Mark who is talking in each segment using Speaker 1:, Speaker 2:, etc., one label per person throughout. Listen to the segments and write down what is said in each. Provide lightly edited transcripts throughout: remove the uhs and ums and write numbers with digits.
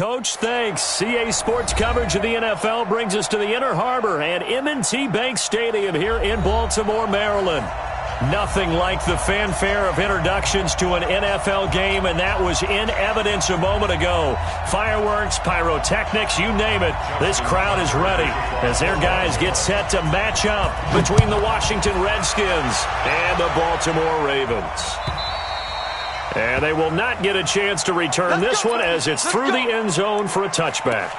Speaker 1: Coach. Thanks. CA Sports coverage of the NFL brings us to the Inner Harbor at M&T Bank Stadium here in Baltimore, Maryland. Nothing like the fanfare of introductions to an NFL game, and that was in evidence a moment ago. Fireworks, pyrotechnics, you name it. This crowd is ready as their guys get set to match up between the Washington Redskins and the Baltimore Ravens. And they will not get a chance to return this one as it's through the end zone for a touchback.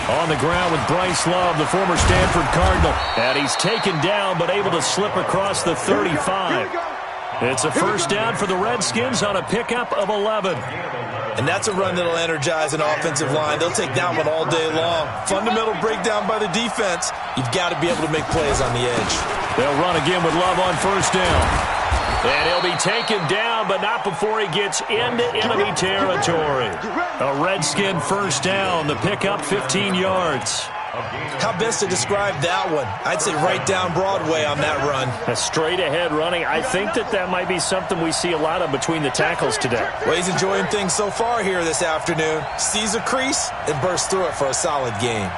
Speaker 1: On the ground with Bryce Love, the former Stanford Cardinal. And he's taken down but able to slip across the 35. It's a first down for the Redskins on a pickup of 11.
Speaker 2: And that's a run that'll energize an offensive line. They'll take that one all day long. Fundamental breakdown by the defense. You've got to be able to make plays on the edge.
Speaker 1: They'll run again with Love on first down. And he'll be taken down, but not before he gets into enemy territory. A Redskin first down, the pickup 15 yards.
Speaker 2: How best to describe that one? I'd say right down Broadway on that run.
Speaker 1: A straight-ahead running. I think that might be something we see a lot of between the tackles today.
Speaker 2: Well, he's enjoying things so far here this afternoon. Sees a crease and bursts through it for a solid gain.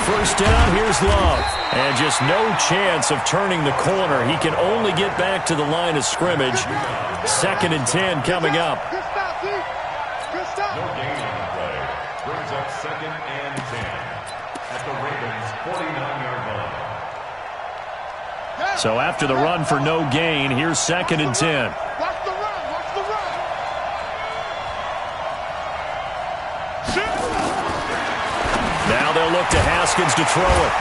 Speaker 1: First down, here's Love. And just no chance of turning the corner. He can only get back to the line of scrimmage. 2nd and 10 coming up.
Speaker 3: Good stop. No gain on the play. Brings up 2nd and 10 at the Ravens' 49-yard line.
Speaker 1: So after the run for no gain, here's 2nd and 10.
Speaker 3: Watch the run.
Speaker 1: Now they'll look to Haskins to throw it.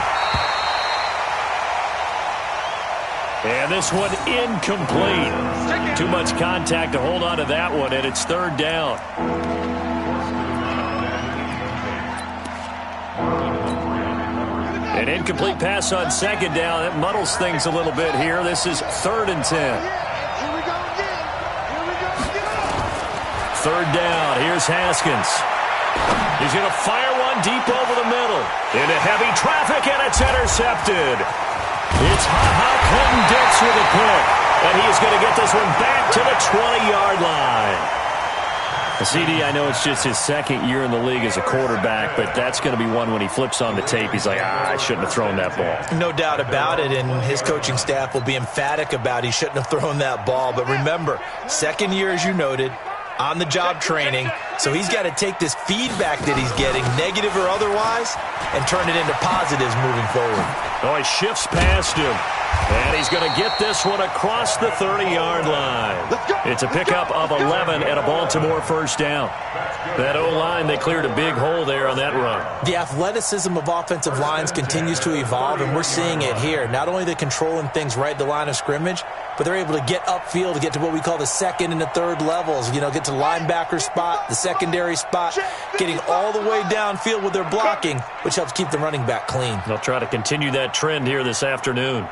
Speaker 1: And this one incomplete. Too much contact to hold on to that one, and it's 3rd down. An incomplete pass on 2nd down. That muddles things a little bit here. This is 3rd and 10. 3rd down. Here's Haskins. He's going to fire one deep over the middle. Into heavy traffic, and it's intercepted. It's Ha-Ha Clinton-Dix with a pick. And he's going to get this one back to the 20-yard line. CD, I know it's just his 2nd year in the league as a quarterback, but that's going to be one when he flips on the tape. He's like, I shouldn't have thrown that ball.
Speaker 2: No doubt about it, and his coaching staff will be emphatic about he shouldn't have thrown that ball. But remember, 2nd year, as you noted, on-the-job training, so he's got to take this feedback that he's getting, negative or otherwise, and turn it into positives moving forward.
Speaker 1: Oh, he shifts past him, and he's going to get this one across the 30-yard line. It's a pickup of 11 and a Baltimore first down. That O-line, they cleared a big hole there on that run.
Speaker 2: The athleticism of offensive lines continues to evolve, and we're seeing it here. Not only are they controlling things right at the line of scrimmage, but they're able to get upfield to get to what we call the 2nd and the 3rd levels. You know, get to the linebacker spot, the secondary spot, getting all the way downfield with their blocking, which helps keep the running back clean.
Speaker 1: They'll try to continue that trend here this afternoon.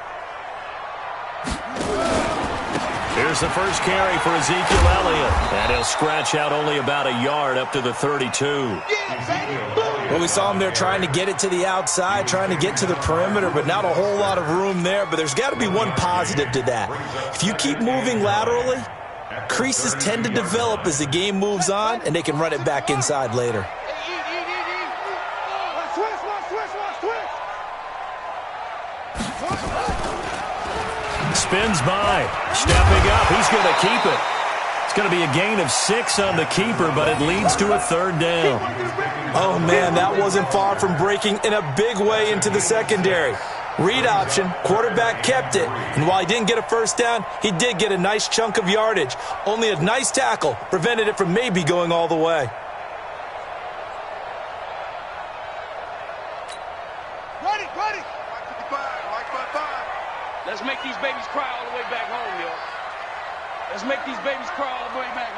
Speaker 1: Here's the first carry for Ezekiel Elliott. And he'll scratch out only about a yard up to the 32.
Speaker 2: Well, we saw him there trying to get it to the outside, trying to get to the perimeter, but not a whole lot of room there. But there's got to be one positive to that. If you keep moving laterally, creases tend to develop as the game moves on, and they can run it back inside later.
Speaker 1: Spins by. Stepping up. He's going to keep it. It's going to be a gain of 6 on the keeper, but it leads to a 3rd down.
Speaker 2: Oh, man, that wasn't far from breaking in a big way into the secondary. Read option, quarterback kept it, and while he didn't get a first down, he did get a nice chunk of yardage. Only a nice tackle prevented it from maybe going all the way.
Speaker 3: Ready.
Speaker 4: Let's make these babies cry all the way back home, yo. Let's make these babies crawl all the way back.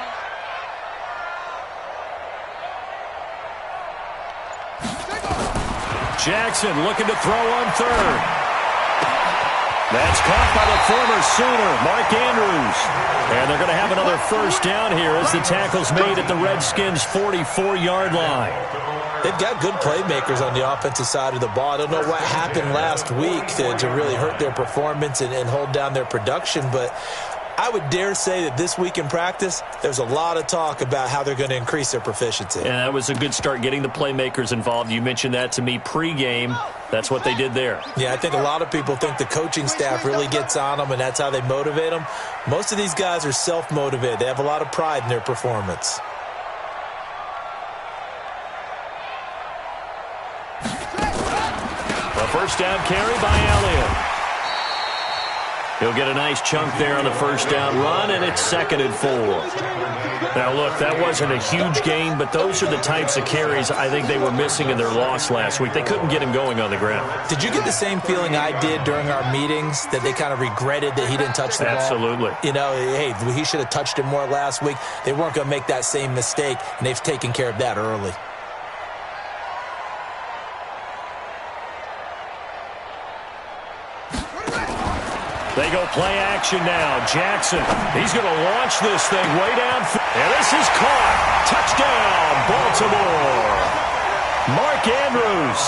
Speaker 1: Jackson looking to throw on third. That's caught by the former Sooner, Mark Andrews. And they're going to have another first down here as the tackle's made at the Redskins' 44-yard line.
Speaker 2: They've got good playmakers on the offensive side of the ball. I don't know what happened last week to really hurt their performance and hold down their production, but I would dare say that this week in practice, there's a lot of talk about how they're going to increase their proficiency.
Speaker 1: And that was a good start, getting the playmakers involved. You mentioned that to me pregame. That's what they did there.
Speaker 2: Yeah, I think a lot of people think the coaching staff really gets on them, and that's how they motivate them. Most of these guys are self-motivated. They have a lot of pride in their performance.
Speaker 1: A first down carry by Elliott. He'll get a nice chunk there on the first down run, and it's 2nd and 4. Now, look, that wasn't a huge gain, but those are the types of carries I think they were missing in their loss last week. They couldn't get him going on the ground.
Speaker 2: Did you get the same feeling I did during our meetings, that they kind of regretted that he didn't touch the ball?
Speaker 1: Absolutely.
Speaker 2: You know, hey, he should have touched it more last week. They weren't going to make that same mistake, and they've taken care of that early.
Speaker 1: They go play action now. Jackson, he's going to launch this thing way down. And this is caught. Touchdown, Baltimore. Mark Andrews,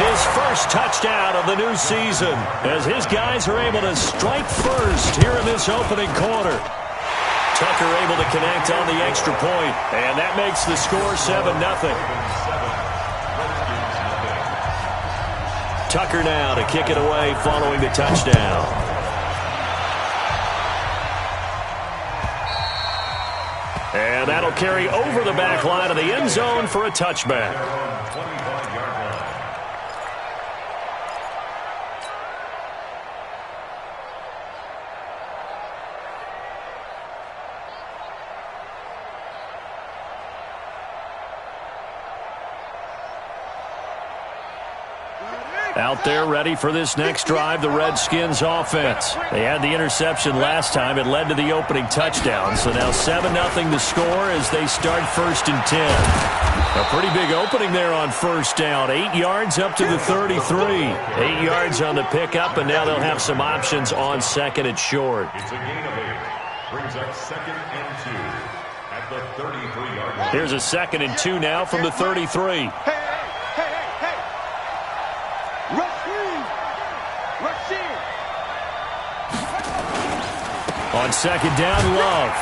Speaker 1: his first touchdown of the new season, as his guys are able to strike first here in this opening quarter. Tucker able to connect on the extra point, and that makes the score 7-0. Tucker now to kick it away following the touchdown. And that'll carry over the back line of the end zone for a touchback. Out there ready for this next drive, the Redskins offense. They had the interception last time. It led to the opening touchdown. So now 7-0 the score as they start 1st and 10. A pretty big opening there on first down. 8 yards up to the 33. 8 yards on the pickup, and now they'll have some options on 2nd and short.
Speaker 3: It's a gain of 8. Brings up 2nd and 2 at the 33-yard line.
Speaker 1: Here's a 2nd and 2 now from the 33. On 2nd down, Love.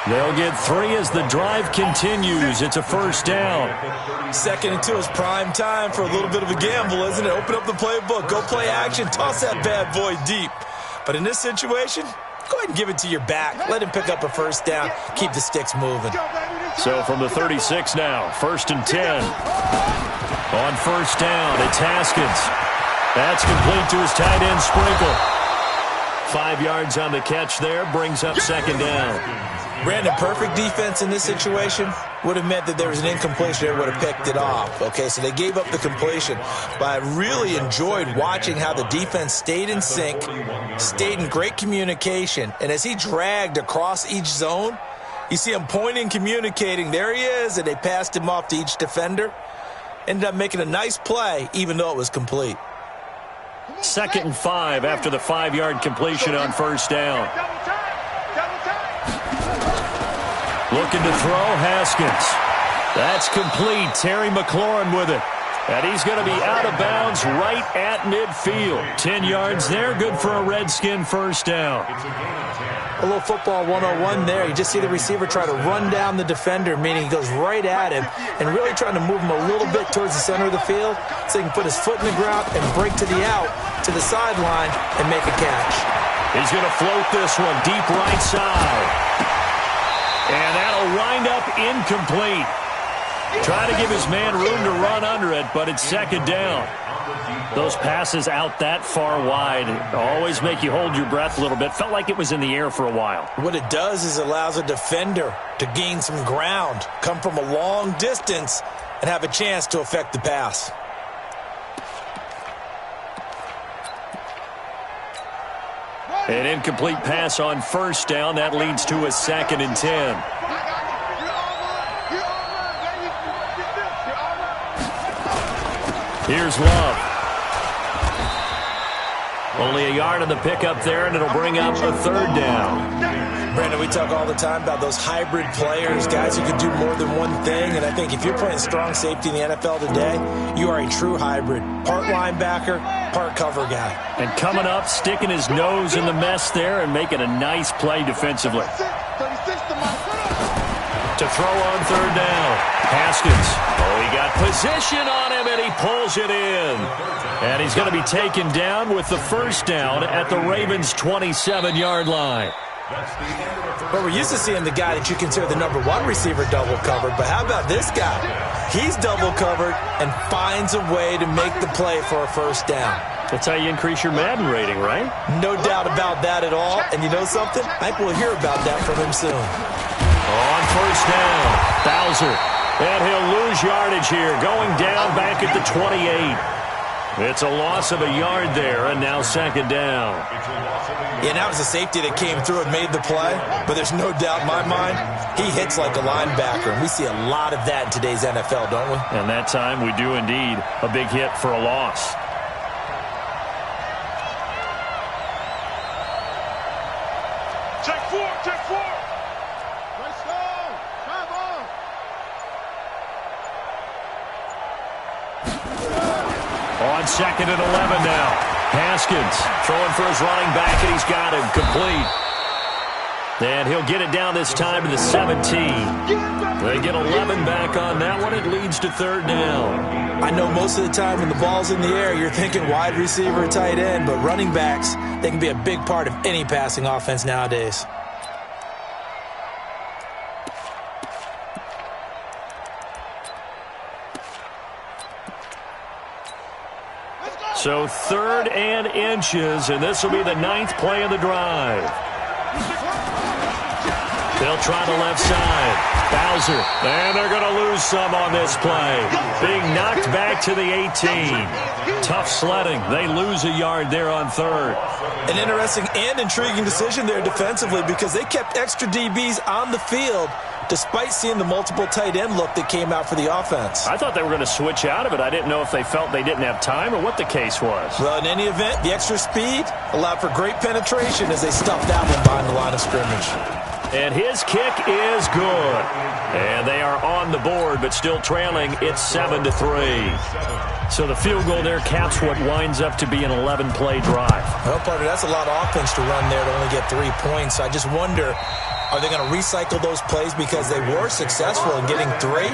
Speaker 1: They'll get 3 as the drive continues. It's a first down.
Speaker 2: 2nd and 2 is prime time for a little bit of a gamble, isn't it? Open up the playbook, go play action, toss that bad boy deep. But in this situation, go ahead and give it to your back. Let him pick up a first down. Keep the sticks moving.
Speaker 1: So from the 36 now, 1st and 10. On first down, it's Haskins. That's complete to his tight end, Sprinkle. 5 yards on the catch there, brings up 2nd down.
Speaker 2: Brandon, perfect defense in this situation would have meant that there was an incompletion. They would have picked it off. Okay, so they gave up the completion. But I really enjoyed watching how the defense stayed in sync, stayed in great communication. And as he dragged across each zone, you see him pointing, communicating. There he is, and they passed him off to each defender. Ended up making a nice play, even though it was complete.
Speaker 1: 2nd and 5 after the 5-yard completion on first down. Looking to throw, Haskins. That's complete. Terry McLaurin with it. And he's going to be out of bounds right at midfield. 10 yards there, good for a Redskin first down.
Speaker 2: A little football 101 there. You just see the receiver try to run down the defender, meaning he goes right at him and really trying to move him a little bit towards the center of the field so he can put his foot in the ground and break to the out, to the sideline, and make a catch.
Speaker 1: He's going to float this one deep right side. And that'll wind up incomplete. Try to give his man room to run under it, but it's 2nd down. Those passes out that far wide always make you hold your breath a little bit. Felt like it was in the air for a while.
Speaker 2: What it does is allows a defender to gain some ground, come from a long distance, and have a chance to affect the pass.
Speaker 1: An incomplete pass on first down. That leads to a 2nd and 10. Here's Love. Only a yard on the pickup there, and it'll bring up a 3rd down.
Speaker 2: Brandon, we talk all the time about those hybrid players, guys who can do more than one thing, and I think if you're playing strong safety in the NFL today, you are a true hybrid. Part linebacker, part cover guy.
Speaker 1: And coming up, sticking his nose in the mess there and making a nice play defensively. To throw on 3rd down. Haskins. Oh, he got position on him, and he pulls it in. And he's going to be taken down with the 1st down at the Ravens' 27-yard line.
Speaker 2: Well, we're used to seeing the guy that you consider the #1 receiver double covered, but how about this guy? He's double covered and finds a way to make the play for a 1st down.
Speaker 1: That's how you increase your Madden rating, right?
Speaker 2: No doubt about that at all. And you know something? I think we'll hear about that from him soon.
Speaker 1: On 1st down, Bowser. And he'll lose yardage here, going down back at the 28. It's a loss of a yard there, and now 2nd down.
Speaker 2: Yeah, that was a safety that came through and made the play, but there's no doubt in my mind, he hits like a linebacker, and we see a lot of that in today's NFL, don't we?
Speaker 1: And that time we do indeed a big hit for a loss.
Speaker 4: Check 4, check 4.
Speaker 5: Let's go. Come on.
Speaker 1: On 2nd and 11 now. Haskins throwing for his running back, and he's got him complete. And he'll get it down this time to the 17. They get 11 back on that one. It leads to 3rd down.
Speaker 2: I know most of the time when the ball's in the air, you're thinking wide receiver, tight end, but running backs, they can be a big part of any passing offense nowadays.
Speaker 1: So 3rd and inches, and this will be the 9th play of the drive. They'll try the left side. Bowser, and they're going to lose some on this play. Being knocked back to the 18. Tough sledding. They lose a yard there on 3rd.
Speaker 2: An interesting and intriguing decision there defensively because they kept extra DBs on the field despite seeing the multiple tight end look that came out for the offense.
Speaker 1: I thought they were going to switch out of it. I didn't know if they felt they didn't have time or what the case was.
Speaker 2: Well, in any event, the extra speed allowed for great penetration as they stuffed that one behind the line of scrimmage.
Speaker 1: And his kick is good. And they are on the board, but still trailing. It's 7-3. So the field goal there caps what winds up to be an 11-play drive.
Speaker 2: Well, partner, that's a lot of offense to run there to only get 3 points. So I just wonder, are they going to recycle those plays because they were successful in getting 3?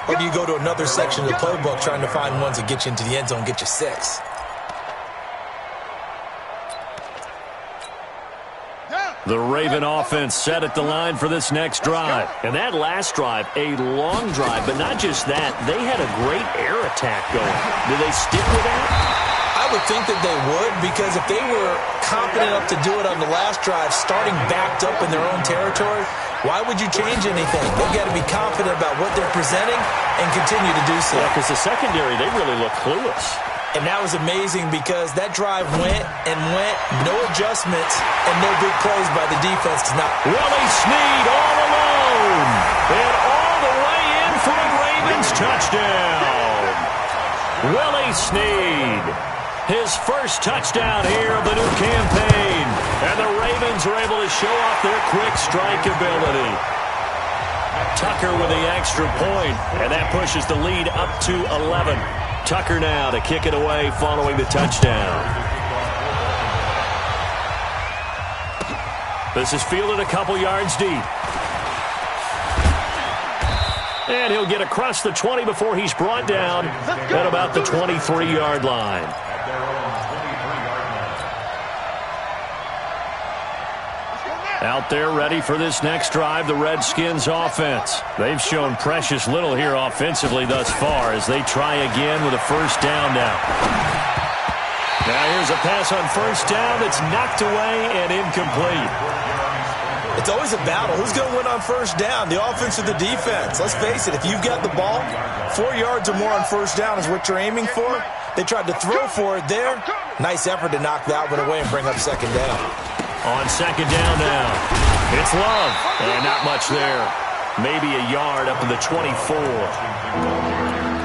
Speaker 2: Or do you go to another section of the playbook trying to find ones that get you into the end zone, get you 6?
Speaker 1: The Raven offense set at the line for this next drive. And that last drive, a long drive, but not just that. They had a great air attack going. Do they stick with that?
Speaker 2: I would think that they would, because if they were confident enough to do it on the last drive, starting backed up in their own territory, why would you change anything? They've got to be confident about what they're presenting and continue to do so.
Speaker 1: Yeah, because the secondary, they really look clueless.
Speaker 2: And that was amazing because that drive went and went, no adjustments, and no big plays by the defense.
Speaker 1: Willie Snead all alone. And all the way in for a Ravens touchdown. Willie Snead. His first touchdown here of the new campaign. And the Ravens are able to show off their quick strike ability. Tucker with the extra point, and that pushes the lead up to 11. Tucker now to kick it away following the touchdown. This is fielded a couple yards deep. And he'll get across the 20 before he's brought down at about the 23-yard line. Out there ready for this next drive, the Redskins offense. They've shown precious little here offensively thus far as they try again with a first down now. Now here's a pass on first down that's knocked away and incomplete.
Speaker 2: It's always a battle. Who's going to win on first down, the offense or the defense? Let's face it, if you've got the ball, 4 yards or more on first down is what you're aiming for. They tried to throw for it there. Nice effort to knock that one away and bring up second down.
Speaker 1: On second down now. It's Love. And not much there. Maybe a yard up to the 24.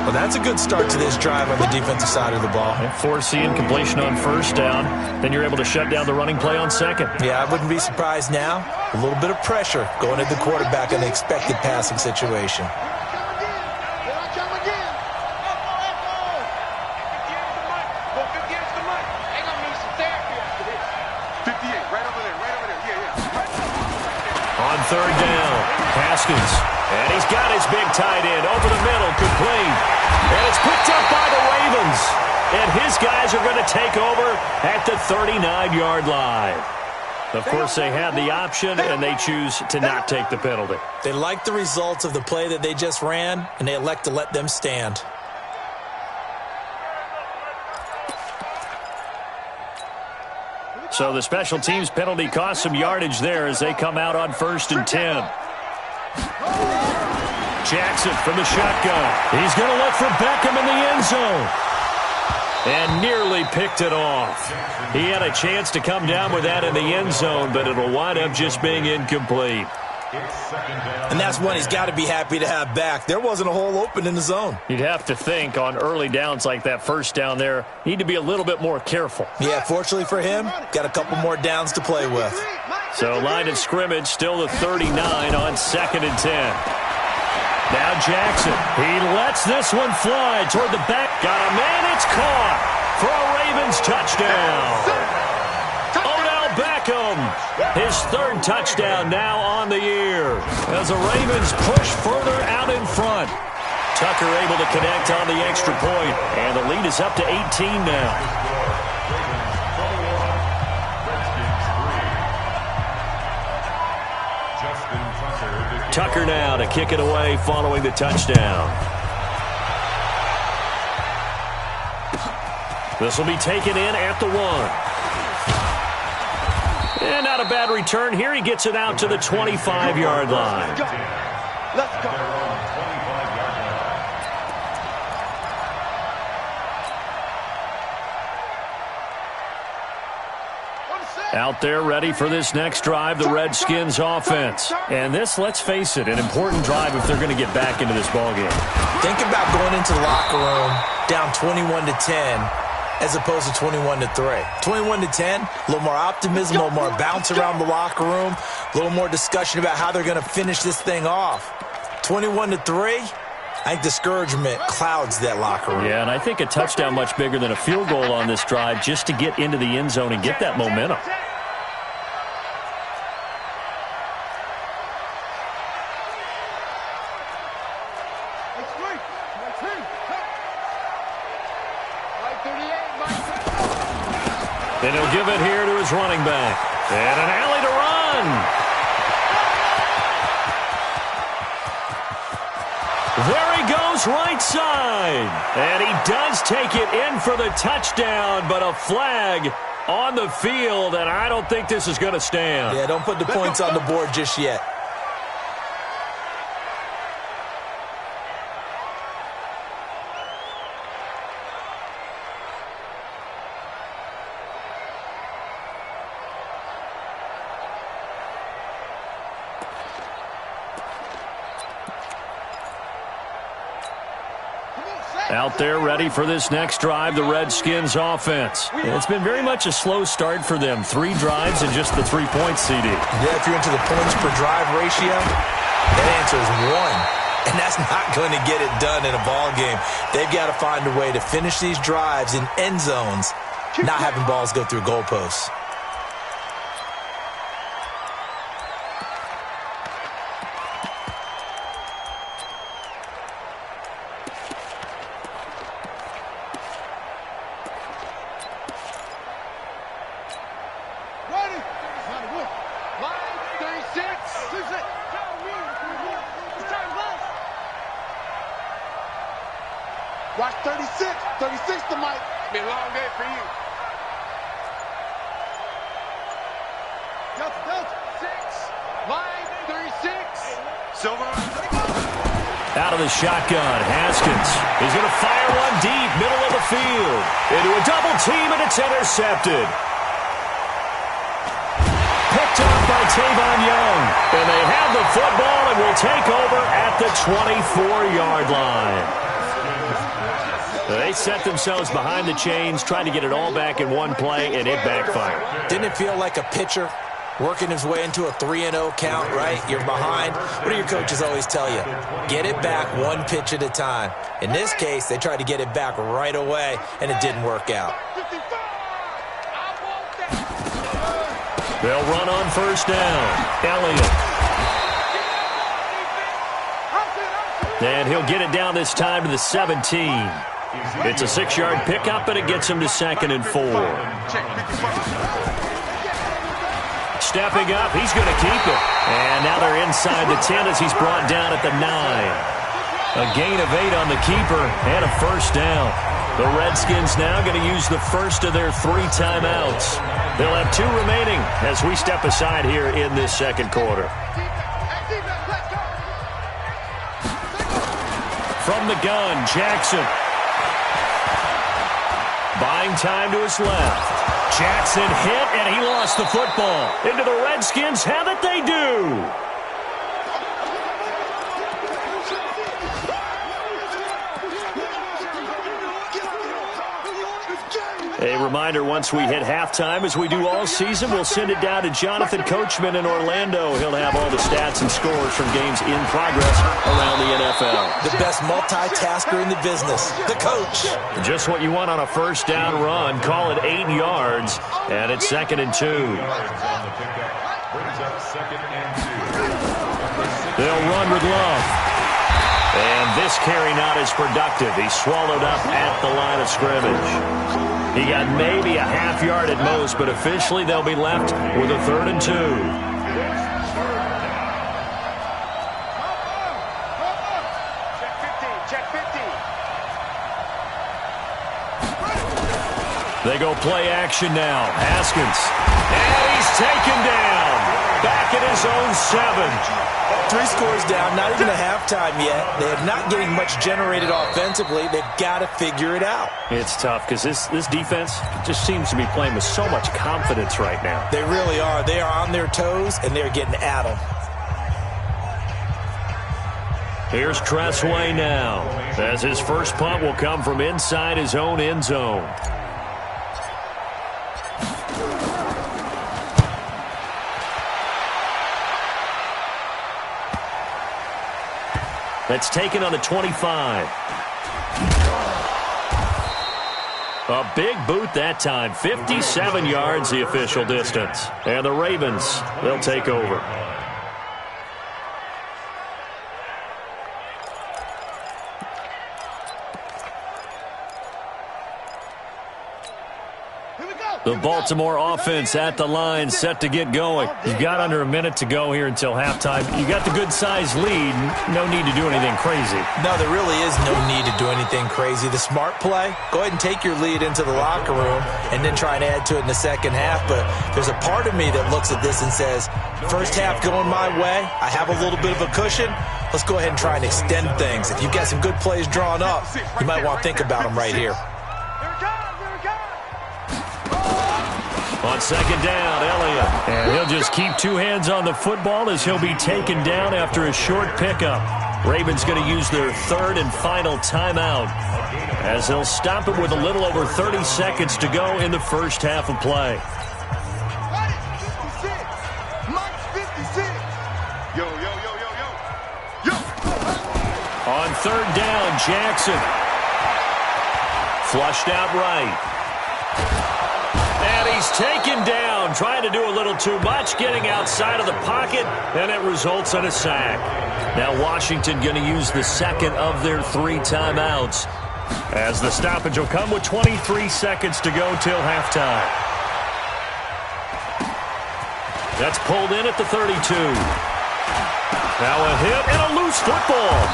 Speaker 2: Well, that's a good start to this drive on the defensive side of the ball.
Speaker 1: Forcing completion on first down. Then you're able to shut down the running play on second.
Speaker 2: Yeah, I wouldn't be surprised now. A little bit of pressure going at the quarterback in the expected passing situation.
Speaker 1: On third down, Haskins. And he's got his big tight end over the middle, complete. And it's picked up by the Ravens. And his guys are going to take over at the 39-yard line. Of course, they had the option, and they choose to not take the penalty.
Speaker 2: They like the results of the play that they just ran, and they elect to let them stand.
Speaker 1: So the special teams penalty cost some yardage there as they come out on 1st and 10. Jackson from the shotgun. He's going to look for Beckham in the end zone. And nearly picked it off. He had a chance to come down with that in the end zone, but it'll wind up just being incomplete.
Speaker 2: And that's one he's got to be happy to have back. There wasn't a hole open in the zone.
Speaker 1: You'd have to think on early downs like that first down there, need to be a little bit more careful.
Speaker 2: Yeah, fortunately for him, got a couple more downs to play with.
Speaker 1: So line of scrimmage still the 39 on 2nd and 10. Now Jackson. He lets this one fly toward the back. Got a man. It's caught for a Ravens touchdown. Beckham, his 3rd touchdown now on the year as the Ravens push further out in front. Tucker able to connect on the extra point, and the lead is up to 18 now. Tucker now to kick it away following the touchdown. This will be taken in at the 1. And not a bad return here. He gets it out to the 25-yard line.
Speaker 5: Let's go.
Speaker 1: Out there ready for this next drive, the Redskins offense. And this, let's face it, an important drive if they're going to get back into this ballgame.
Speaker 2: Think about going into the locker room down 21-10. As opposed to 21-3. 21-10, a little more optimism, a little more bounce around the locker room, a little more discussion about how they're going to finish this thing off. 21-3, I think discouragement clouds that locker room.
Speaker 1: Yeah, and I think a touchdown much bigger than a field goal on this drive just to get into the end zone and get that momentum. Then he'll give it here to his running back. And an alley to run. There he goes right side. And he does take it in for the touchdown, but a flag on the field, and I don't think this is going to stand.
Speaker 2: Yeah, don't put the points on the board just yet.
Speaker 1: Out there ready for this next drive, the Redskins offense. It's been very much a slow start for them. 3 drives and just the 3 points, CD.
Speaker 2: Yeah, if you're into the points per drive ratio, that answer is 1. And that's not going to get it done in a ball game. They've got to find a way to finish these drives in end zones, not having balls go through goalposts.
Speaker 5: Watch 36. 36 to Mike. Be a long day for you. Delta. 6. Line 36. Silver.
Speaker 1: Out of the shotgun, Haskins. He's going to fire one deep, middle of the field. Into a double team, and it's intercepted. by Tavon Young. And they have the football and will take over at the 24-yard line. They set themselves behind the chains, trying to get it all back in one play, and it backfired.
Speaker 2: Didn't it feel like a pitcher working his way into a 3-0 count, right? You're behind. What do your coaches always tell you? Get it back one pitch at a time. In this case, they tried to get it back right away, and it didn't work out.
Speaker 1: They'll run on first down. Elliott. And he'll get it down this time to the 17. It's a 6-yard pickup, and it gets him to 2nd and 4. Stepping up, he's going to keep it. And now they're inside the 10 as he's brought down at the 9. A gain of 8 on the keeper and a first down. The Redskins now going to use the first of their 3 timeouts. They'll have 2 remaining as we step aside here in this second quarter. From the gun, Jackson. Buying time to his left. Jackson hit, and he lost the football. Into the Redskins have it, they do. A reminder, once we hit halftime, as we do all season, we'll send it down to Jonathan Coachman in Orlando. He'll have all the stats and scores from games in progress around the NFL.
Speaker 2: The best multitasker in the business, the coach.
Speaker 1: Just what you want on a first down run. Call it 8 yards, and it's 2nd and 2. They'll run with Love. And this carry not as productive. He's swallowed up at the line of scrimmage. He got maybe a half yard at most, but officially they'll be left with a 3rd and 2.
Speaker 5: Check 50.
Speaker 1: They go play action now. Haskins. And he's taken down. Back at his own 7.
Speaker 2: 3 scores down, not even a halftime yet. They are not getting much generated offensively. They've got to figure it out.
Speaker 1: It's tough because this defense just seems to be playing with so much confidence right now.
Speaker 2: They really are. They are on their toes, and they're getting at them.
Speaker 1: Here's Tressway now, as his first punt will come from inside his own end zone. That's taken on the 25. A big boot that time. 57 yards the official distance. And the Ravens, they'll take over. The Baltimore offense at the line, set to get going. You've got under a minute to go here until halftime. You got the good-sized lead. No need to do anything crazy.
Speaker 2: No, there really is no need to do anything crazy. The smart play, go ahead and take your lead into the locker room and then try and add to it in the second half. But there's a part of me that looks at this and says, first half going my way, I have a little bit of a cushion. Let's go ahead and try and extend things. If you've got some good plays drawn up, you might want to think about them right here.
Speaker 1: On second down, Elliott. And he'll just keep 2 hands on the football as he'll be taken down after a short pickup. Ravens going to use their 3rd and final timeout as they'll stop it with a little over 30 seconds to go in the first half of play. On 3rd down, Jackson. Flushed out right. And he's taken down, trying to do a little too much, getting outside of the pocket, and it results in a sack. Now Washington going to use the 2nd of their 3 timeouts, as the stoppage will come with 23 seconds to go till halftime. That's pulled in at the 32. Now a hit and a loose football.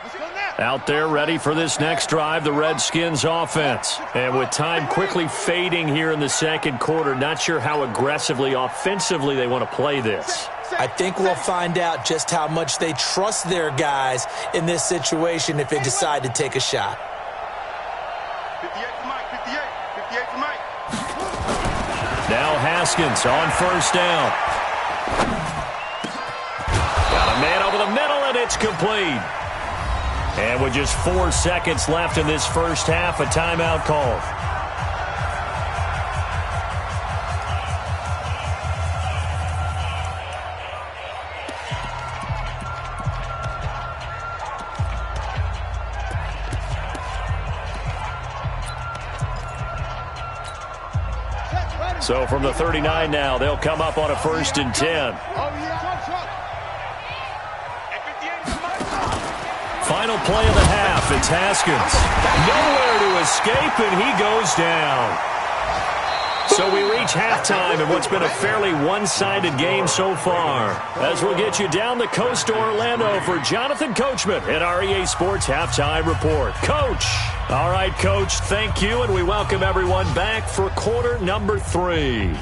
Speaker 5: Let's go now.
Speaker 1: Out there ready for this next drive, the Redskins offense. And with time quickly fading here in the second quarter, not sure how aggressively, offensively they want to play this.
Speaker 2: I think we'll find out just how much they trust their guys in this situation if they decide to take a shot.
Speaker 5: 58 for Mike, 58 for Mike.
Speaker 1: Now Haskins on first down. Got a man over the middle, and it's complete. And with just 4 seconds left in this first half, a timeout call. So from the 39 now, they'll come up on a 1st and 10. Final play of the half, it's Haskins. Nowhere to escape, and he goes down. So we reach halftime in what's been a fairly one-sided game so far. As we'll get you down the coast to Orlando for Jonathan Coachman at our EA Sports Halftime Report. Coach. All right, Coach, thank you, and we welcome everyone back for quarter number 3.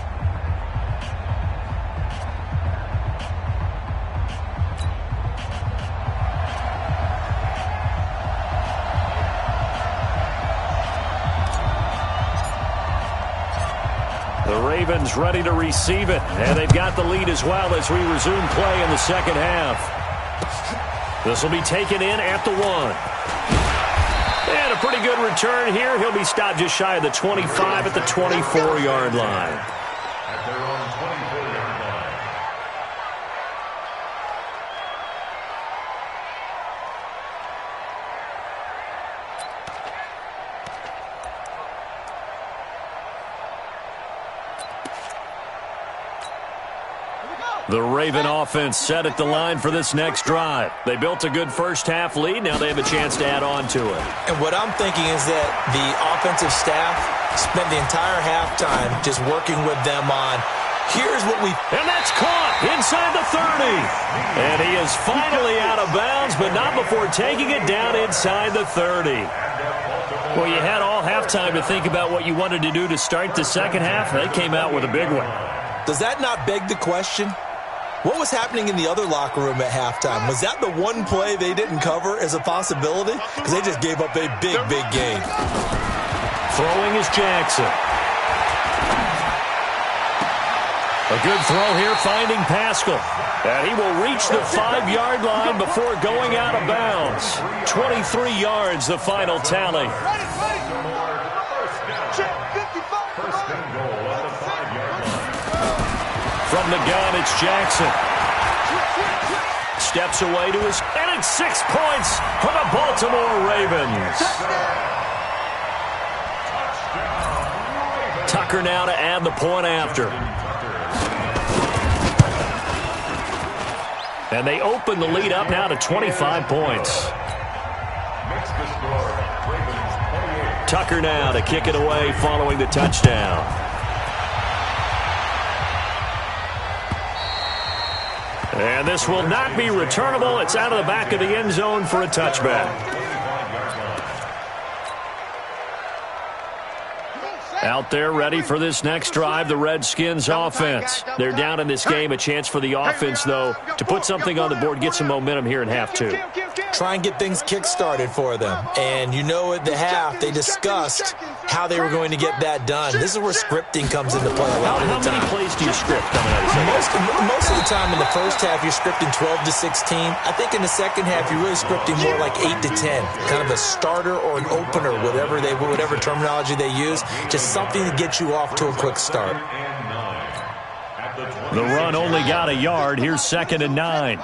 Speaker 1: The Ravens ready to receive it, and they've got the lead as well as we resume play in the second half. This will be taken in at the 1. And a pretty good return here. He'll be stopped just shy of the 25 at the 24-yard line.
Speaker 3: At their own 24-yard line.
Speaker 1: The Raven offense set at the line for this next drive. They built a good first-half lead. Now they have a chance to add on to it.
Speaker 2: And what I'm thinking is that the offensive staff spent the entire halftime just working with them on, here's what we...
Speaker 1: And that's caught inside the 30. And he is finally out of bounds, but not before taking it down inside the 30. Well, you had all halftime to think about what you wanted to do to start the second half. They came out with a big one.
Speaker 2: Does that not beg the question? What was happening in the other locker room at halftime? Was that the one play they didn't cover as a possibility? Because they just gave up a big, big game.
Speaker 1: Throwing is Jackson. A good throw here, finding Pascal. And he will reach the 5-yard line before going out of bounds. 23 yards, the final tally.
Speaker 3: First and goal at the 5-yard line.
Speaker 1: From the gun, it's Jackson. Steps away to his... And it's 6 points for the Baltimore Ravens. Tucker now to add the point after. And they open the lead up now to 25 points.
Speaker 3: Makes the score. Ravens 28.
Speaker 1: Tucker now to kick it away following the touchdown. And this will not be returnable. It's out of the back of the end zone for a touchback. Out there ready for this next drive, the Redskins offense. They're down in this game. A chance for the offense, though, to put something on the board, get some momentum here in half 2.
Speaker 2: Try and get things kick-started for them. And you know at the half, they discussed how they were going to get that done. This is where scripting comes into play a lot of the time.
Speaker 1: How many plays do you script coming out of the second?
Speaker 2: Most of the time in the first half, you're scripting 12 to 16. I think in the second half, you're really scripting more like 8 to 10. Kind of a starter or an opener, whatever terminology they use. Just something to get you off to a quick start.
Speaker 1: The run only got a yard. Here's 2nd and 9.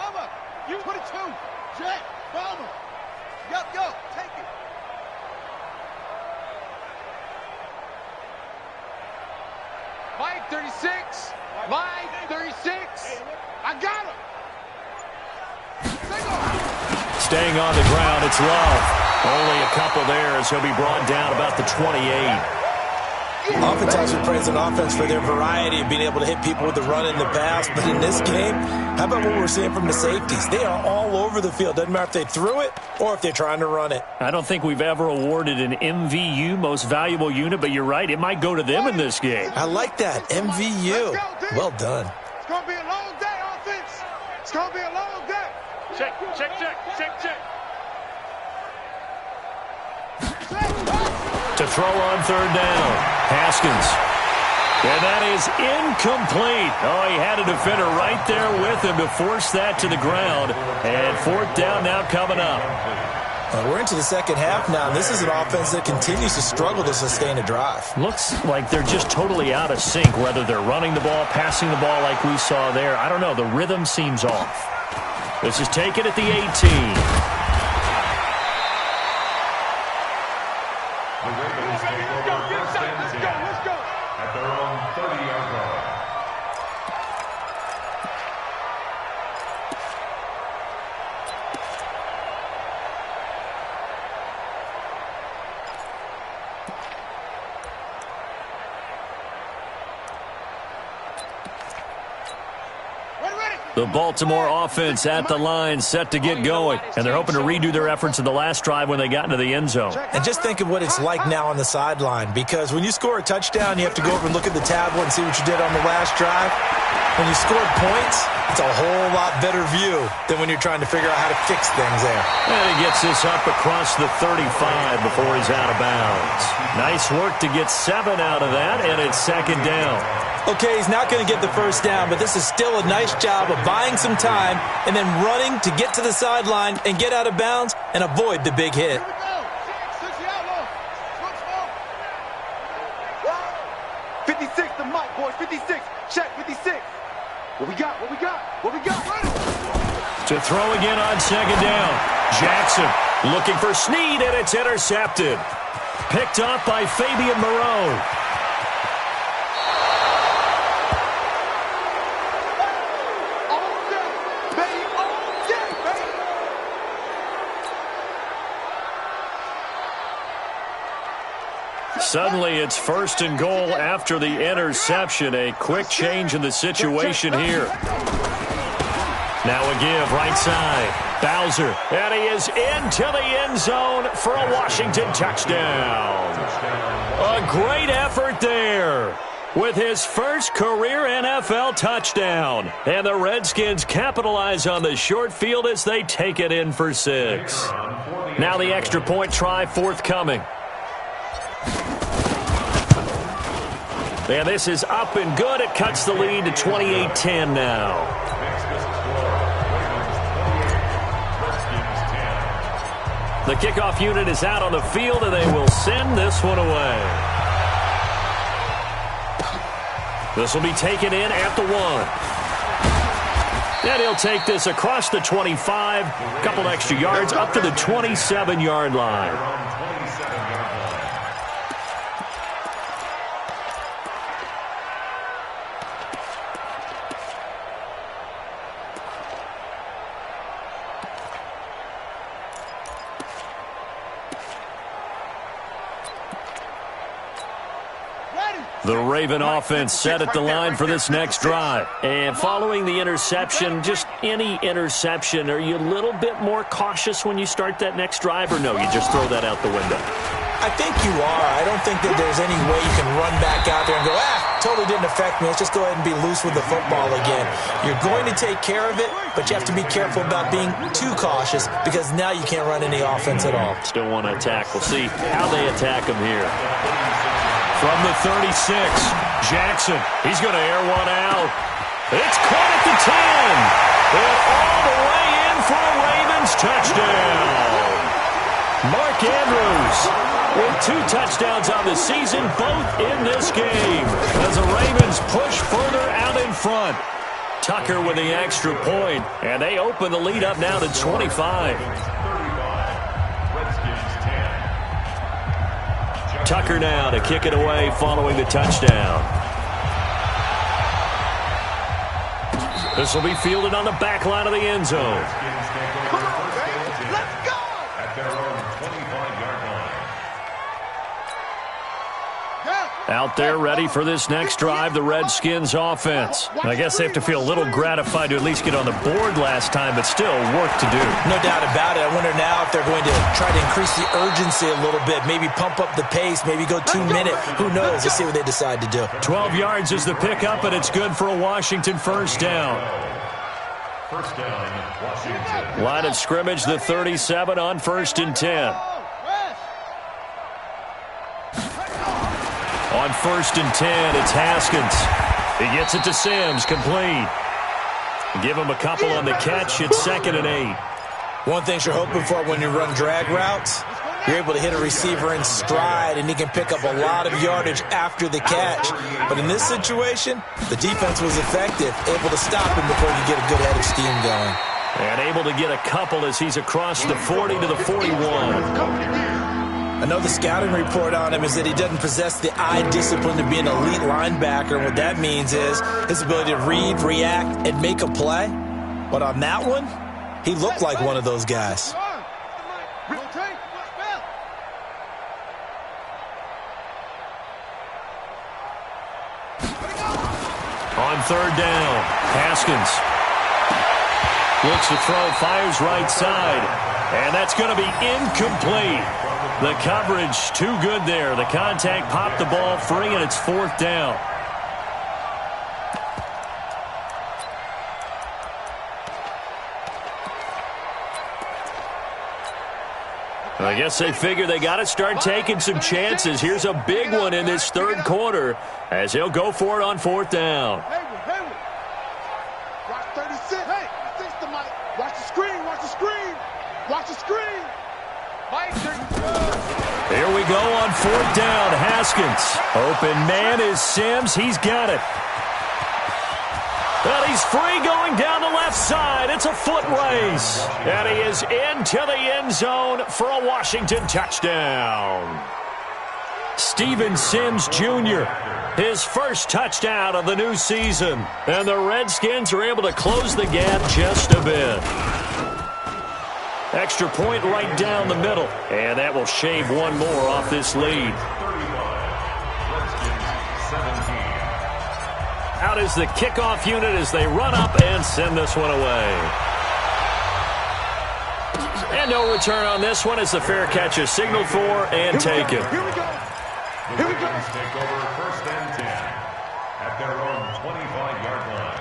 Speaker 5: Mike 36. Mike 36. I got him.
Speaker 1: Staying on the ground, it's Love. Only a couple there as he'll be brought down about the 28.
Speaker 2: Oftentimes we praise an offense for their variety of being able to hit people with the run and the pass, but in this game, how about what we're seeing from the safeties? They are all over the field. Doesn't matter if they threw it or if they're trying to run it.
Speaker 1: I don't think we've ever awarded an MVU, most valuable unit, but you're right, it might go to them in this game.
Speaker 2: I like that, MVU. Well done.
Speaker 5: It's going to be a long day, offense. It's going to be a long day.
Speaker 4: Check, check, check, check, check.
Speaker 1: To throw on third down, Haskins. And that is incomplete. Oh, he had a defender right there with him to force that to the ground. And fourth down now coming up.
Speaker 2: We're into the second half now, and this is an offense that continues to struggle to sustain a drive.
Speaker 1: Looks like they're just totally out of sync, whether they're running the ball, passing the ball like we saw there. I don't know. The rhythm seems off. This is taken at the 18.
Speaker 3: The Ravens take over first and 10 at their own 30-yard line.
Speaker 1: The Baltimore offense at the line, set to get going. And they're hoping to redo their efforts in the last drive when they got into the end zone.
Speaker 2: And just think of what it's like now on the sideline, because when you score a touchdown, you have to go over and look at the tablet and see what you did on the last drive. When you scored points, it's a whole lot better view than when you're trying to figure out how to fix things there.
Speaker 1: And he gets this up across the 35 before he's out of bounds. Nice work to get 7 out of that, and it's second down.
Speaker 2: Okay, he's not going to get the first down, but this is still a nice job of buying some time and then running to get to the sideline and get out of bounds and avoid the big hit.
Speaker 5: 56, the mic, boys. 56. Check, 56. What we got? What we got? What we got?
Speaker 1: To throw again on second down. Jackson looking for Snead, and it's intercepted. Picked up by Fabian Moreau. Suddenly, it's first and goal after the interception. A quick change in the situation here. Now a give, right side. Bowser, and he is into the end zone for a Washington touchdown. A great effort there with his first career NFL touchdown. And the Redskins capitalize on the short field as they take it in for 6. Now the extra point try forthcoming. And this is up and good. It cuts the lead to 28-10 now. The kickoff unit is out on the field, and they will send this one away. This will be taken in at the 1. And he'll take this across the 25, a couple extra yards, up to the 27-yard line. The Raven offense set at the line for this next drive. And following the interception, just any interception, are you a little bit more cautious when you start that next drive, or no, you just throw that out the window?
Speaker 2: I think you are. I don't think that there's any way you can run back out there and go, totally didn't affect me. Let's just go ahead and be loose with the football again. You're going to take care of it, but you have to be careful about being too cautious because now you can't run any offense at all.
Speaker 1: Still want to attack. We'll see how they attack him here. From the 36, Jackson. He's going to air one out. It's caught at the 10. And all the way in for a Ravens touchdown. Mark Andrews with 2 touchdowns on the season, both in this game, as the Ravens push further out in front. Tucker with the extra point, and they open the lead up now to 25. Tucker now to kick it away following the touchdown. This will be fielded on the back line of the end zone.
Speaker 5: Come on, baby. Let's go.
Speaker 3: At their own 25-yard line.
Speaker 5: Yeah.
Speaker 1: Out there ready for this next drive, the Redskins offense. I guess they have to feel a little gratified to at least get on the board last time, but still work to do.
Speaker 2: No doubt about it. I wonder now if they're going to try to increase the urgency a little bit, maybe pump up the pace, maybe go 2 minute. Who knows? Let's see what they decide to do.
Speaker 1: 12 yards is the pickup, and it's good for a Washington first down.
Speaker 3: First down, Washington.
Speaker 1: Line of scrimmage, the 37 on 1st and 10. On 1st and 10, it's Haskins. He gets it to Sims, complete. Give him a couple on the catch. It's 2nd and 8.
Speaker 2: One thing you're hoping for when you run drag routes, you're able to hit a receiver in stride, and he can pick up a lot of yardage after the catch. But in this situation, the defense was effective, able to stop him before you get a good head of steam going.
Speaker 1: And able to get a couple as he's across the 40 to the 41.
Speaker 2: I know the scouting report on him is that he doesn't possess the eye discipline to be an elite linebacker. And what that means is his ability to read, react, and make a play. But on that one, he looked like one of those guys.
Speaker 1: On 3rd down, Haskins looks to throw, fires right side, and that's going to be incomplete. The coverage too good there. The contact popped the ball free, and it's 4th down. I guess they figure they got to start taking some chances. Here's a big one in this 3rd quarter as he'll go for it on 4th down.
Speaker 5: Watch 36. Hey, fix the mic. Watch the screen. Watch the screen. Watch the screen.
Speaker 1: Here we go on 4th down. Haskins. Open man is Sims. He's got it. But he's free going down the left side. It's a foot race. And he is into the end zone for a Washington touchdown. Steven Sims Jr., his first touchdown of the new season. And the Redskins are able to close the gap just a bit. Extra point right down the middle. And that will shave one more off this lead.
Speaker 3: 35. Redskins 17.
Speaker 1: Out is the kickoff unit as they run up and send this one away. And no return on this one as the fair catch is signaled for and taken.
Speaker 5: Here we go.
Speaker 3: The Redskins take over 1st and 10 at their own 25-yard line.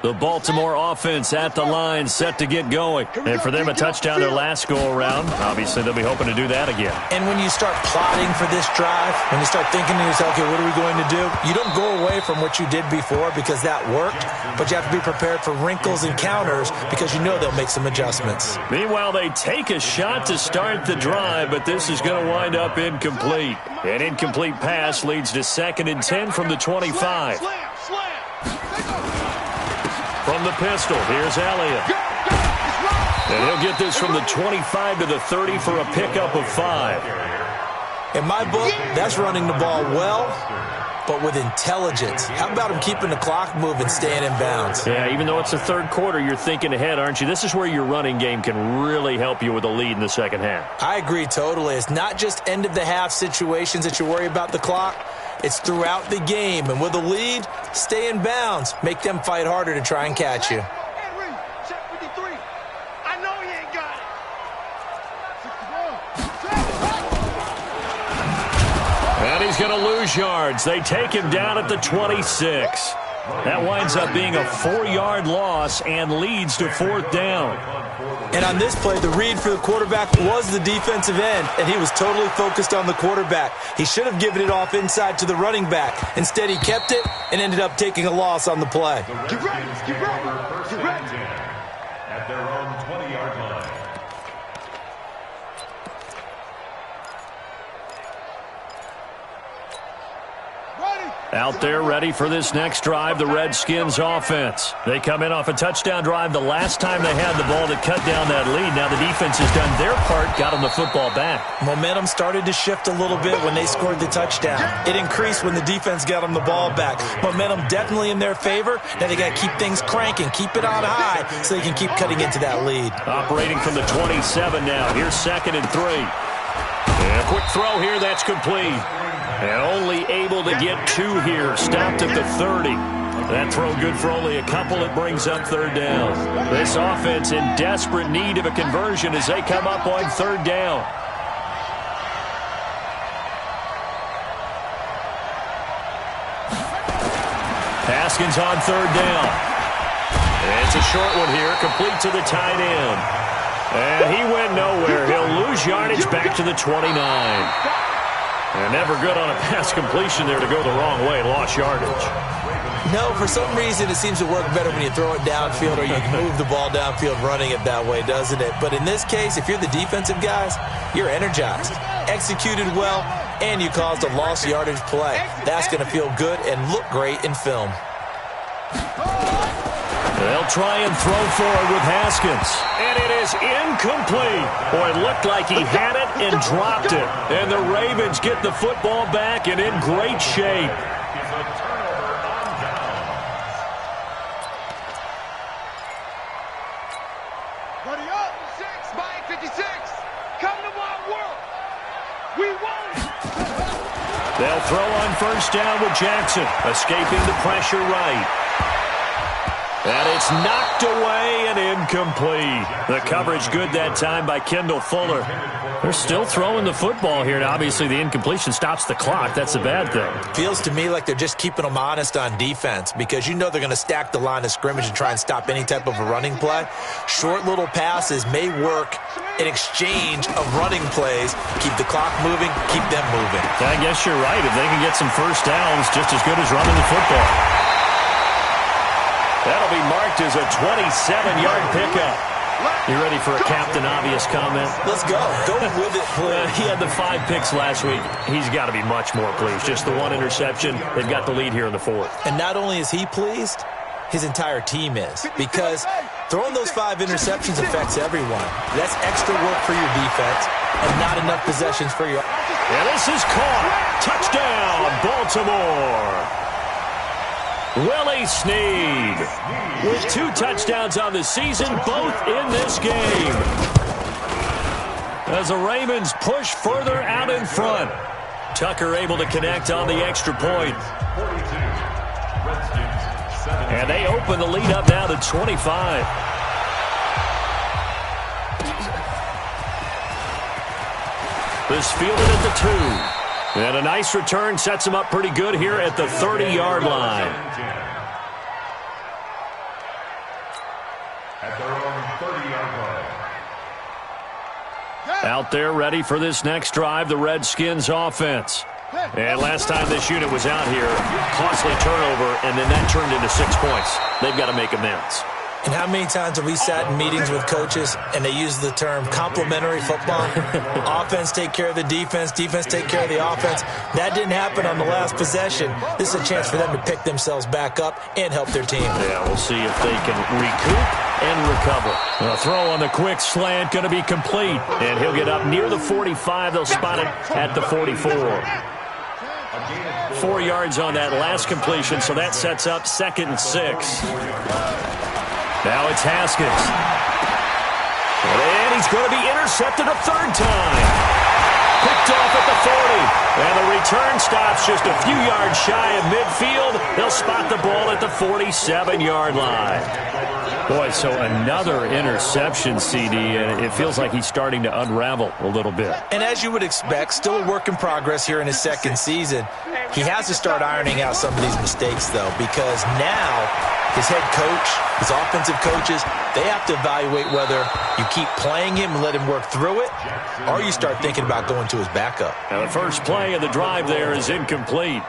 Speaker 1: The Baltimore offense at the line, set to get going. And for them, a touchdown their last go-around. Obviously, they'll be hoping to do that again.
Speaker 2: And when you start plotting for this drive, when you start thinking to yourself, okay, what are we going to do? You don't go away from what you did before because that worked, but you have to be prepared for wrinkles and counters because you know they'll make some adjustments.
Speaker 1: Meanwhile, they take a shot to start the drive, but this is going to wind up incomplete. An incomplete pass leads to 2nd and 10 from the 25. From the pistol, here's Elliott. And he'll get this from the 25 to the 30 for a pickup of 5.
Speaker 2: In my book, that's running the ball well, but with intelligence. How about him keeping the clock moving, staying in bounds?
Speaker 1: Yeah, even though it's the 3rd quarter, you're thinking ahead, aren't you? This is where your running game can really help you with a lead in the 2nd half.
Speaker 2: I agree totally. It's not just end-of-the-half situations that you worry about the clock. It's throughout the game. And with a lead, stay in bounds. Make them fight harder to try and catch you.
Speaker 5: Check 53. I know he ain't got it.
Speaker 1: And he's going to lose yards. They take him down at the 26. That winds up being a 4-yard loss and leads to 4th down.
Speaker 2: And on this play, the read for the quarterback was the defensive end, and he was totally focused on the quarterback. He should have given it off inside to the running back. Instead, he kept it and ended up taking a loss on the play.
Speaker 3: Get ready. Get ready. Get ready. At their own 20-yard line.
Speaker 5: Ready.
Speaker 1: Out there ready for this next drive, the Redskins offense. They come in off a touchdown drive the last time they had the ball to cut down that lead. Now the defense has done their part, got them the football back.
Speaker 2: Momentum started to shift a little bit when they scored the touchdown. It increased when the defense got them the ball back. Momentum definitely in their favor. Now they got to keep things cranking, keep it on high so they can keep cutting into that lead.
Speaker 1: Operating from the 27 now. Here's 2nd and 3. And a quick throw here, that's complete. And only able to get 2 here. Stopped at the 30. That throw good for only a couple. It brings up 3rd down. This offense in desperate need of a conversion as they come up on 3rd down. Haskins on 3rd down. And it's a short one here, complete to the tight end. And he went nowhere. He'll lose yardage back to the 29. And never good on a pass completion there to go the wrong way. Lost yardage.
Speaker 2: No, for some reason it seems to work better when you throw it downfield or you can move the ball downfield running it that way, doesn't it? But in this case, if you're the defensive guys, you're energized, executed well, and you caused a lost yardage play. That's going to feel good and look great in film.
Speaker 1: They'll try and throw forward with Haskins. And it is incomplete. Boy, it looked like he had it and dropped it. And the Ravens get the football back and in great shape.
Speaker 5: Buddy up. 6 by 56. Come to my world. We won.
Speaker 1: They'll throw on 1st down with Jackson. Escaping the pressure right. And it's knocked away and incomplete. The coverage good that time by Kendall Fuller. They're still throwing the football here. Now, obviously, the incompletion stops the clock. That's a bad thing.
Speaker 2: Feels to me like they're just keeping them honest on defense because you know they're going to stack the line of scrimmage and try and stop any type of a running play. Short little passes may work in exchange of running plays. Keep the clock moving, keep them moving.
Speaker 1: I guess you're right. If they can get some 1st downs, just as good as running the football. That'll be marked as a 27-yard pickup. You ready for a Captain Obvious comment?
Speaker 2: Let's go. Go with it, please.
Speaker 1: He had the 5 picks last week. He's got to be much more pleased. Just the 1 interception. They've got the lead here in the 4th.
Speaker 2: And not only is he pleased, his entire team is. Because throwing those 5 interceptions affects everyone. That's extra work for your defense and not enough possessions for your...
Speaker 1: And this is caught. Touchdown, Baltimore. Willie Snead with 2 touchdowns on the season, both in this game. As the Ravens push further out in front. Tucker able to connect on the extra point. And they open the lead up now to 25. This fielded at the 2. And a nice return sets him up pretty good here at the 30-yard line.
Speaker 3: At their own 30-yard line.
Speaker 1: Out there ready for this next drive, the Redskins offense. And last time this unit was out here, costly turnover, and then that turned into 6 points. They've got to make amends.
Speaker 2: And how many times have we sat in meetings with coaches and they use the term complementary football? Offense take care of the defense, defense take care of the offense. That didn't happen on the last possession. This is a chance for them to pick themselves back up and help their team.
Speaker 1: Yeah, we'll see if they can recoup and recover. A throw on the quick slant going to be complete. And he'll get up near the 45. They'll spot it at the 44. 4 yards on that last completion, so that sets up 2nd and 6. Now it's Haskins. And he's going to be intercepted a 3rd time. Picked off at the 40. And the return stops just a few yards shy of midfield. They'll spot the ball at the 47-yard line. Boy, so another interception, CD, and it feels like he's starting to unravel a little bit.
Speaker 2: And as you would expect, still a work in progress here in his 2nd season. He has to start ironing out some of these mistakes, though, because now his head coach, his offensive coaches, they have to evaluate whether you keep playing him and let him work through it, or you start thinking about going to his backup.
Speaker 1: Now the first play of the drive there is incomplete.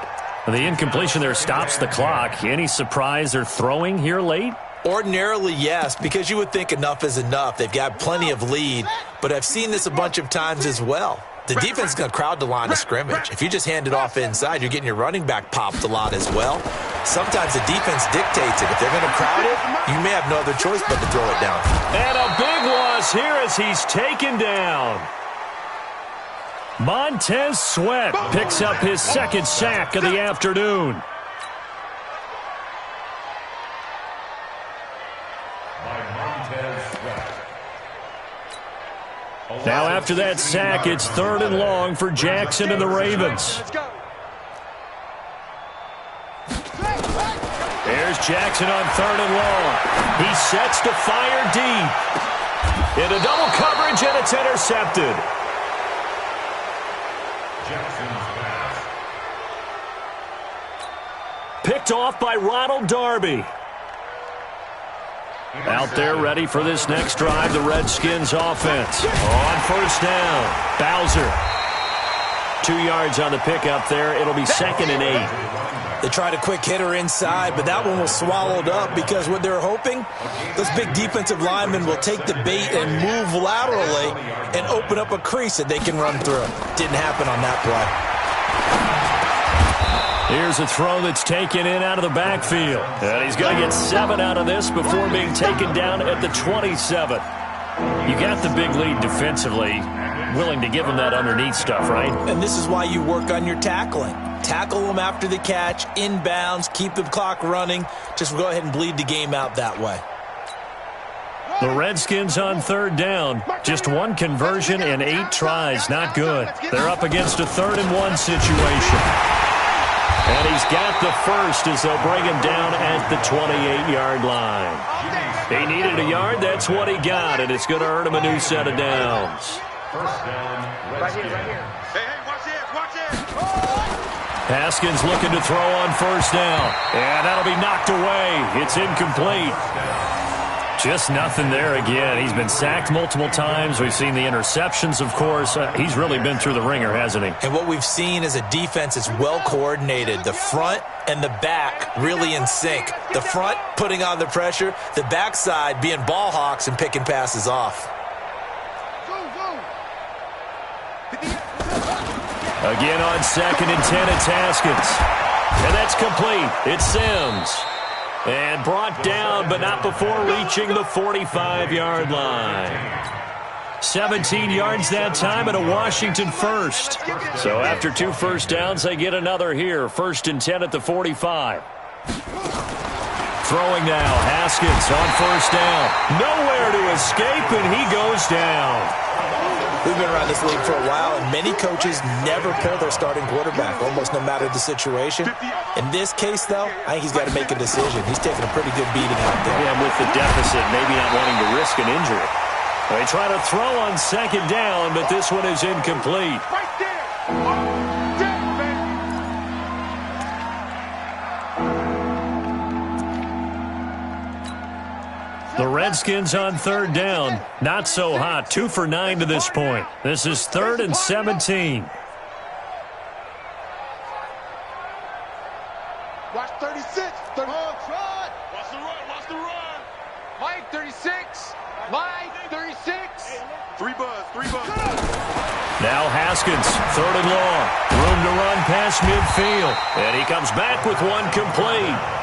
Speaker 1: The incompletion there stops the clock. Any surprise they're throwing here late?
Speaker 2: Ordinarily, yes, because you would think enough is enough. They've got plenty of lead, but I've seen this a bunch of times as well. the defense is going to crowd the line of scrimmage. If you just hand it off inside, you're getting your running back popped a lot as well. Sometimes the defense dictates it. If they're going to crowd it, you may have no other choice but to throw it down.
Speaker 1: And a big loss here as he's taken down. Montez Sweat picks up his second sack of the afternoon. Now after that sack, it's 3rd and long for Jackson and the Ravens. There's Jackson on 3rd and long. He sets to fire deep. Into double coverage, and it's intercepted. Picked off by Ronald Darby. Out there ready for this next drive, the Redskins offense. On 1st down, Bowser. 2 yards on the pickup there. It'll be 2nd and 8.
Speaker 2: They tried a quick hitter inside, but that one was swallowed up because what they're hoping, those big defensive linemen will take the bait and move laterally and open up a crease that they can run through. Didn't happen on that play.
Speaker 1: Here's a throw that's taken in out of the backfield. And he's going to get 7 out of this before being taken down at the 27. You got the big lead defensively, willing to give him that underneath stuff, right?
Speaker 2: And this is why you work on your tackling. Tackle them after the catch, inbounds, keep the clock running. Just go ahead and bleed the game out that way.
Speaker 1: The Redskins on 3rd down. Just 1 conversion and 8 tries. Not good. They're up against a 3rd and 1 situation. And he's got the first as they'll bring him down at the 28-yard line. He needed a yard. That's what he got, and it's going to earn him a new set of downs.
Speaker 3: 1st down, Redskins.
Speaker 5: Hey, watch this, watch this.
Speaker 1: Haskins looking to throw on 1st down. And that'll be knocked away. It's incomplete. Just nothing there again. He's been sacked multiple times. We've seen the interceptions, of course. He's really been through the ringer, hasn't he?
Speaker 2: And what we've seen is a defense that's well coordinated. The front and the back really in sync. The front putting on the pressure, the backside being ball hawks and picking passes off.
Speaker 1: Again on 2nd and 10, it's Haskins. And that's complete. It's Sims. And brought down, but not before reaching the 45-yard line. 17 yards that time and a Washington first. So after 2 first downs, they get another here. 1st and 10 at the 45. Throwing now, Haskins on 1st down. Nowhere to escape, and he goes down.
Speaker 2: We've been around this league for a while, and many coaches never pull their starting quarterback, almost no matter the situation. In this case, though, I think he's got to make a decision. He's taking a pretty good beating out there.
Speaker 1: Yeah, with the deficit, maybe not wanting to risk an injury. They try to throw on 2nd down, but this one is incomplete.
Speaker 5: Right there.
Speaker 1: The Redskins on 3rd down. Not so hot. 2 for 9 to this point. This is 3rd and 17.
Speaker 5: Watch 36. 30. Watch the run. Watch the run. Mike 36. Mike 36. 3 buzz. 3 buzz.
Speaker 1: Now Haskins, 3rd and long. Room to run past midfield. And he comes back with 1 complete.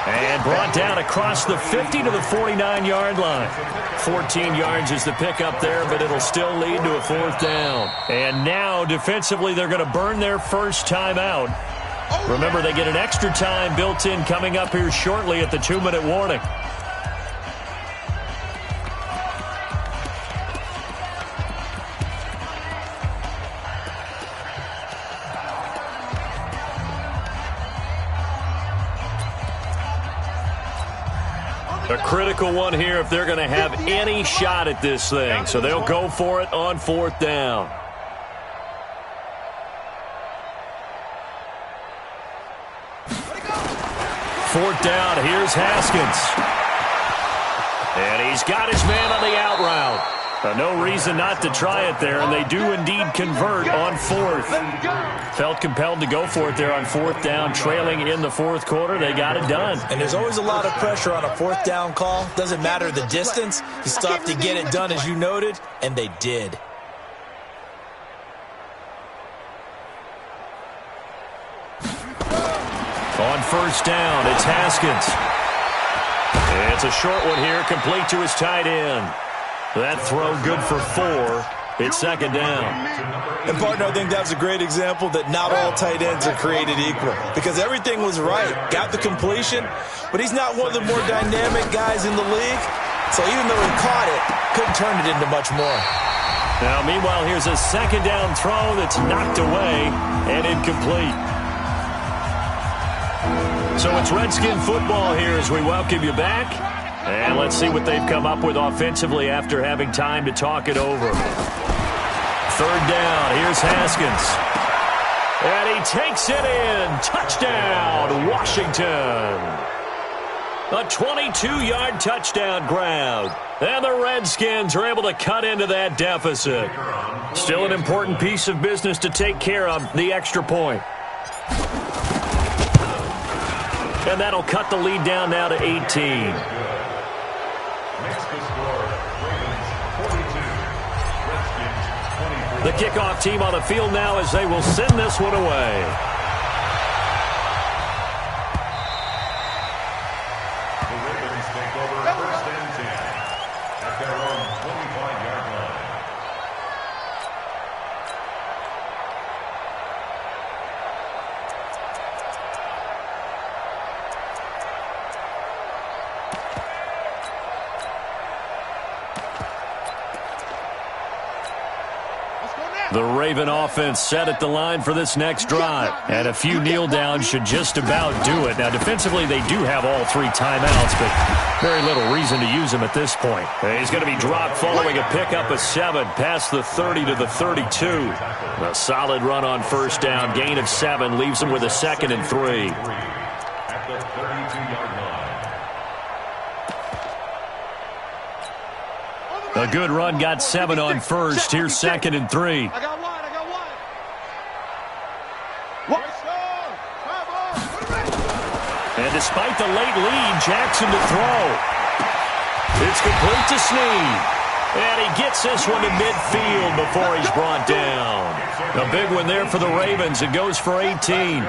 Speaker 1: And brought down across the 50 to the 49-yard line. 14 yards is the pickup there, but it'll still lead to a 4th down. And now, defensively, they're going to burn their first timeout. Remember, they get an extra time built in coming up here shortly at the 2-minute warning. A critical one here if they're going to have any shot at this thing. So they'll go for it on 4th down. Fourth down, here's Haskins. And he's got his man on the out route. No reason not to try it there, and they do indeed convert on 4th. Felt compelled to go for it there on 4th down, trailing in the 4th quarter. They got it done.
Speaker 2: And there's always a lot of pressure on a 4th down call. Doesn't matter the distance. You still have to get it done, as you noted, and they did.
Speaker 1: first down. It's Haskins. It's a short one here, complete to his tight end. That throw good for 4. It's second down.
Speaker 2: And, partner, I think that's a great example that not all tight ends are created equal, because everything was right. Got the completion, but he's not one of the more dynamic guys in the league. So even though he caught it, couldn't turn it into much more.
Speaker 1: Now, meanwhile, here's a second down throw that's knocked away and incomplete. So it's Redskin football here as we welcome you back. And let's see what they've come up with offensively after having time to talk it over. Third down. Here's Haskins. And he takes it in. Touchdown, Washington. A 22-yard touchdown grab. And the Redskins are able to cut into that deficit. Still an important piece of business to take care of, the extra point. And that'll cut the lead down now to 18. The kickoff team on the field now as they will send this one away.
Speaker 3: The Ravens take over first and 10 at their own 25-yard line.
Speaker 1: The Raven offense set at the line for this next drive. And a few kneel downs should just about do it. Now, defensively, they do have all 3 timeouts, but very little reason to use them at this point. He's going to be dropped following a pickup of 7 past the 30 to the 32. A solid run on first down. Gain of 7 leaves him with a 2nd and 3.
Speaker 3: At the 32-yard line.
Speaker 1: A good run, got 7 on first. Here's 2nd and 3.
Speaker 5: I got one.
Speaker 1: And despite the late lead, Jackson to throw. It's complete to Snead. And he gets this one to midfield before he's brought down. A big one there for the Ravens. It goes for 18.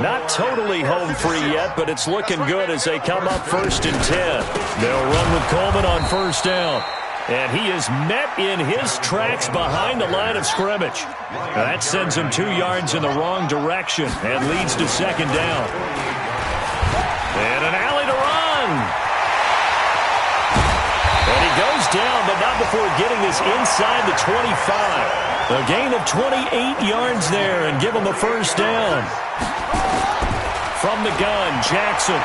Speaker 1: Not totally home free yet, but it's looking good as they come up 1st and 10. They'll run with Coleman on first down. And he is met in his tracks behind the line of scrimmage. That sends him 2 yards in the wrong direction and leads to 2nd down. And an alley to run. And he goes down, but not before getting this inside the 25. A gain of 28 yards there and give him a first down. From the gun, Jackson.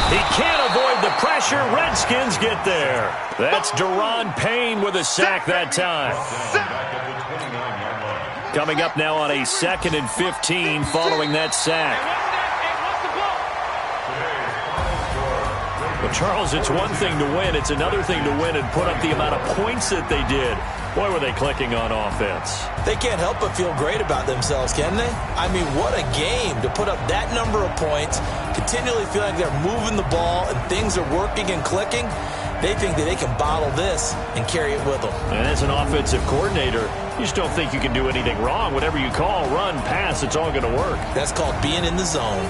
Speaker 1: He can't avoid the pressure. Redskins get there. That's Deron Payne with a sack that time. Coming up now on a 2nd and 15 following that sack. Well, Charles, it's one thing to win. It's another thing to win and put up the amount of points that they did. Boy, were they clicking on offense.
Speaker 2: They can't help but feel great about themselves, can they? I mean, what a game to put up that number of points, continually feeling like they're moving the ball and things are working and clicking. They think that they can bottle this and carry it with them.
Speaker 1: And as an offensive coordinator, you just don't think you can do anything wrong. Whatever you call, run, pass, it's all going to work.
Speaker 2: That's called being in the zone.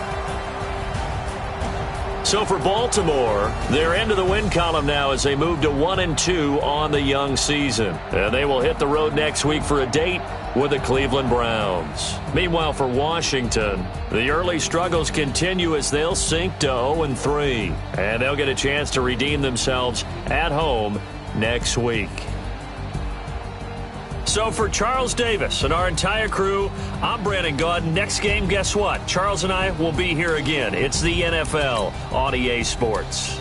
Speaker 1: So for Baltimore, they're into the win column now as they move to 1-2 on the young season. And they will hit the road next week for a date with the Cleveland Browns. Meanwhile, for Washington, the early struggles continue as they'll sink to 0-3. And they'll get a chance to redeem themselves at home next week. So for Charles Davis and our entire crew, I'm Brandon Gaudin. Next game, guess what? Charles and I will be here again. It's the NFL on EA Sports.